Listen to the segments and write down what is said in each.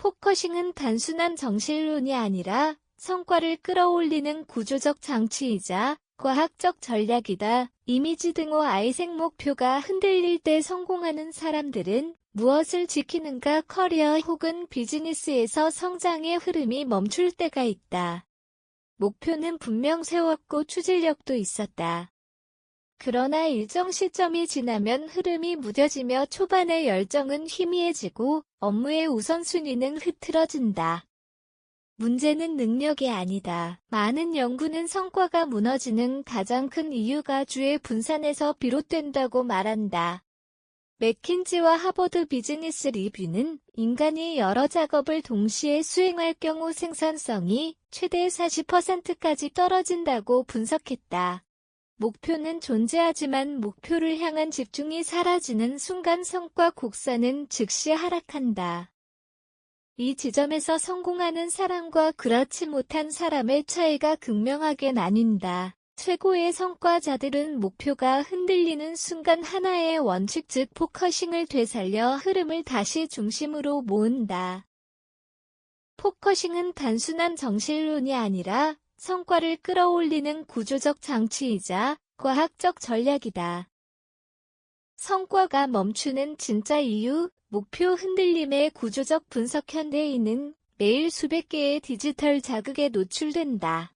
포커싱은 단순한 정실론이 아니라 성과를 끌어올리는 구조적 장치이자 과학적 전략이다. 이미지 등호 아이색 목표가 흔들릴 때 성공하는 사람들은 무엇을 지키는가 커리어 혹은 비즈니스에서 성장의 흐름이 멈출 때가 있다. 목표는 분명 세웠고 추진력도 있었다. 그러나 일정 시점이 지나면 흐름이 무뎌지며 초반의 열정은 희미해지고 업무의 우선순위는 흐트러진다. 문제는 능력이 아니다. 많은 연구는 성과가 무너지는 가장 큰 이유가 주의 분산에서 비롯된다고 말한다. 맥킨지와 하버드 비즈니스 리뷰는 인간이 여러 작업을 동시에 수행할 경우 생산성이 최대 40%까지 떨어진다고 분석했다. 목표는 존재하지만 목표를 향한 집중이 사라지는 순간 성과 곡선은 즉시 하락한다. 이 지점에서 성공하는 사람과 그렇지 못한 사람의 차이가 극명하게 나뉜다. 최고의 성과자들은 목표가 흔들리는 순간 하나의 원칙 즉 포커싱을 되살려 흐름을 다시 중심으로 모은다. 포커싱은 단순한 정실론이 아니라 성과를 끌어올리는 구조적 장치이자 과학적 전략이다. 성과가 멈추는 진짜 이유, 목표 흔들림의 구조적 분석 현대인은 매일 수백 개의 디지털 자극에 노출된다.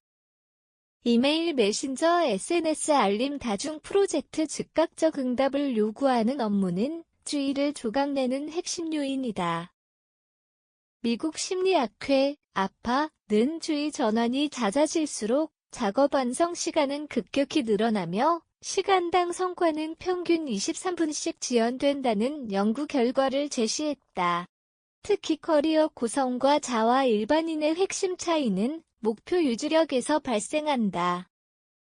이메일, 메신저, SNS 알림, 다중 프로젝트 즉각적 응답을 요구하는 업무는 주의를 조각내는 핵심 요인이다. 미국 심리학회, 아파는 주의 전환이 잦아질수록 작업 완성 시간은 급격히 늘어나며 시간당 성과는 평균 23분씩 지연된다는 연구 결과를 제시했다. 특히 커리어 고성과 자와 일반인의 핵심 차이는 목표 유지력에서 발생한다.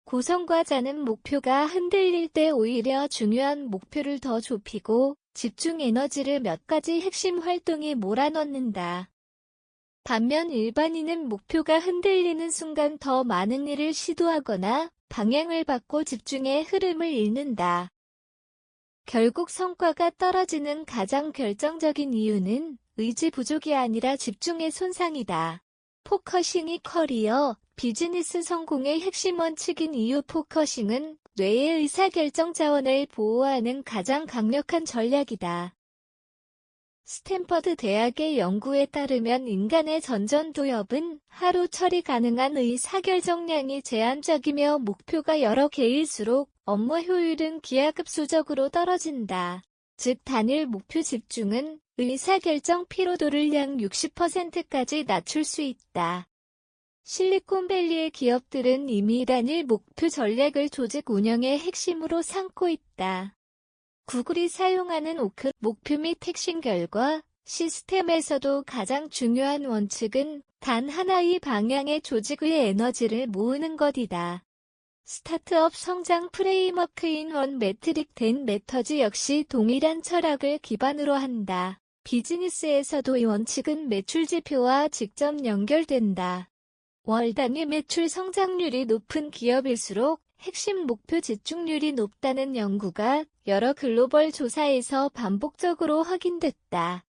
고성과자는 목표가 흔들릴 때 오히려 중요한 목표를 더 좁히고 집중 에너지를 몇 가지 핵심 활동에 몰아넣는다. 반면 일반인은 목표가 흔들리는 순간 더 많은 일을 시도하거나 방향을 바꿔 집중의 흐름을 잃는다. 결국 성과가 떨어지는 가장 결정적인 이유는 의지 부족이 아니라 집중의 손상이다. 포커싱이 커리어, 비즈니스 성공의 핵심 원칙인 이유 포커싱은 뇌의 의사결정 자원을 보호하는 가장 강력한 전략이다. 스탠퍼드 대학의 연구에 따르면 인간의 전전두엽은 하루 처리 가능한 의사결정량이 제한적이며 목표가 여러 개일수록 업무 효율은 기하급수적으로 떨어진다. 즉 단일 목표 집중은 의사결정 피로도를 약 60%까지 낮출 수 있다. 실리콘밸리의 기업들은 이미 단일 목표 전략을 조직 운영의 핵심으로 삼고 있다. 구글이 사용하는 오크 목표 및 핵심 결과 시스템에서도 가장 중요한 원칙은 단 하나의 방향의 조직의 에너지를 모으는 것이다. 스타트업 성장 프레임워크인 원 매트릭 댄 메터즈 역시 동일한 철학을 기반으로 한다. 비즈니스에서도 이 원칙은 매출 지표와 직접 연결된다. 월 단위 매출 성장률이 높은 기업일수록 핵심 목표 집중률이 높다는 연구가 여러 글로벌 조사에서 반복적으로 확인됐다.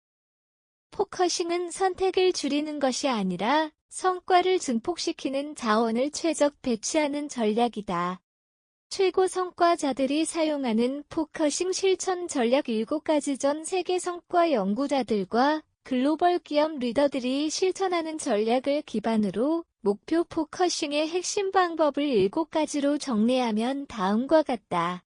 포커싱은 선택을 줄이는 것이 아니라 성과를 증폭시키는 자원을 최적 배치하는 전략이다. 최고 성과자들이 사용하는 포커싱 실천 전략 7가지 전 세계 성과 연구자들과 글로벌 기업 리더들이 실천하는 전략을 기반으로 목표 포커싱의 핵심 방법을 7가지로 정리하면 다음과 같다.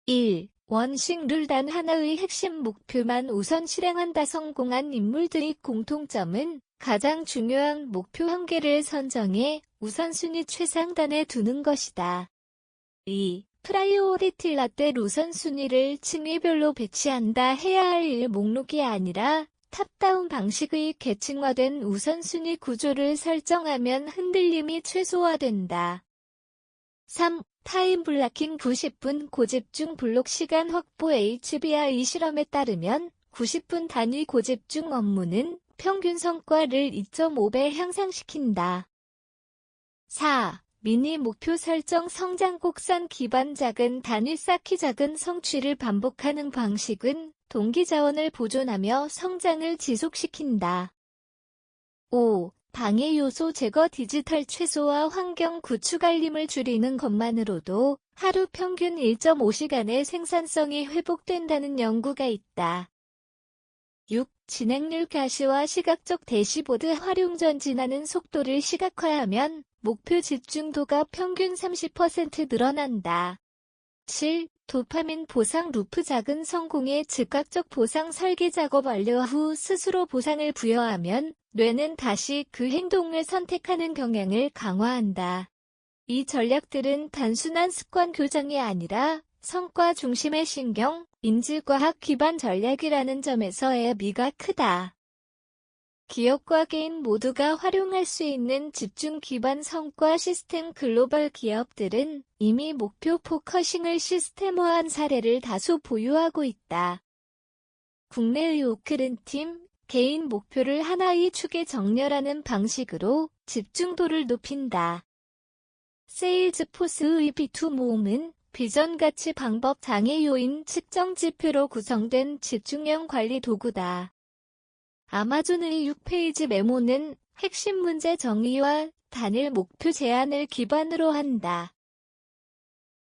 1. 원식 룰 단 하나의 핵심 목표만 우선 실행한다. 성공한 인물들의 공통점은 가장 중요한 목표 한 개를 선정해 우선순위 최상단에 두는 것이다. 2. 프라이오리티 라떼 우선순위를 층위별로 배치한다. 해야 할 일 목록이 아니라 탑다운 방식의 계층화된 우선순위 구조를 설정하면 흔들림이 최소화된다. 3. 타임 블락킹 90분 고집중 블록 시간 확보 HBR 실험에 따르면 90분 단위 고집중 업무는 평균 성과를 2.5배 향상시킨다. 4. 미니 목표 설정 성장 곡선 기반 작은 단위 쌓기 작은 성취를 반복하는 방식은 동기 자원을 보존하며 성장을 지속시킨다. 5. 방해 요소 제거 디지털 최소화 환경 구축 알림을 줄이는 것만으로도 하루 평균 1.5시간의 생산성이 회복된다는 연구가 있다. 6. 진행률 가시와 시각적 대시보드 활용 전 지나는 속도를 시각화하면 목표 집중도가 평균 30% 늘어난다. 7. 도파민 보상 루프 작은 성공의 즉각적 보상 설계 작업 완료 후 스스로 보상을 부여하면 뇌는 다시 그 행동을 선택하는 경향을 강화한다. 이 전략들은 단순한 습관 교정이 아니라 성과 중심의 신경, 인지과학 기반 전략이라는 점에서의 의미가 크다. 기업과 개인 모두가 활용할 수 있는 집중 기반 성과 시스템 글로벌 기업들은 이미 목표 포커싱을 시스템화한 사례를 다수 보유하고 있다. 국내의 오크른팀, 개인 목표를 하나의 축에 정렬하는 방식으로 집중도를 높인다. 세일즈포스의 B2 모음은 비전 가치 방법 장애 요인 측정 지표로 구성된 집중형 관리 도구다. 아마존의 6페이지 메모는 핵심 문제 정의와 단일 목표 제안을 기반으로 한다.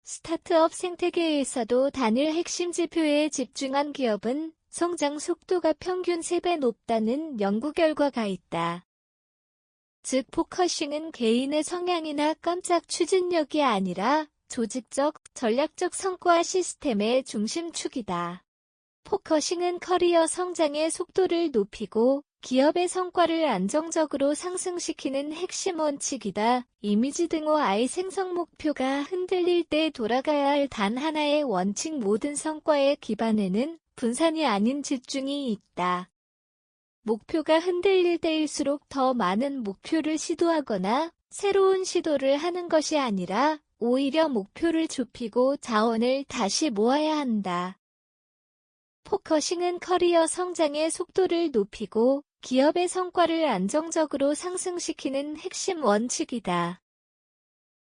스타트업 생태계에서도 단일 핵심 지표에 집중한 기업은 성장 속도가 평균 3배 높다는 연구 결과가 있다. 즉 포커싱은 개인의 성향이나 깜짝 추진력이 아니라 조직적, 전략적 성과 시스템의 중심축이다. 포커싱은 커리어 성장의 속도를 높이고 기업의 성과를 안정적으로 상승시키는 핵심 원칙이다. 이미지 등호의 생성 목표가 흔들릴 때 돌아가야 할 단 하나의 원칙 모든 성과의 기반에는 분산이 아닌 집중이 있다. 목표가 흔들릴 때일수록 더 많은 목표를 시도하거나 새로운 시도를 하는 것이 아니라 오히려 목표를 좁히고 자원을 다시 모아야 한다. 포커싱은 커리어 성장의 속도를 높이고 기업의 성과를 안정적으로 상승시키는 핵심 원칙이다.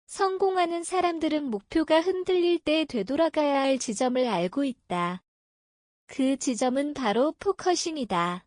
성공하는 사람들은 목표가 흔들릴 때 되돌아가야 할 지점을 알고 있다. 그 지점은 바로 포커싱이다.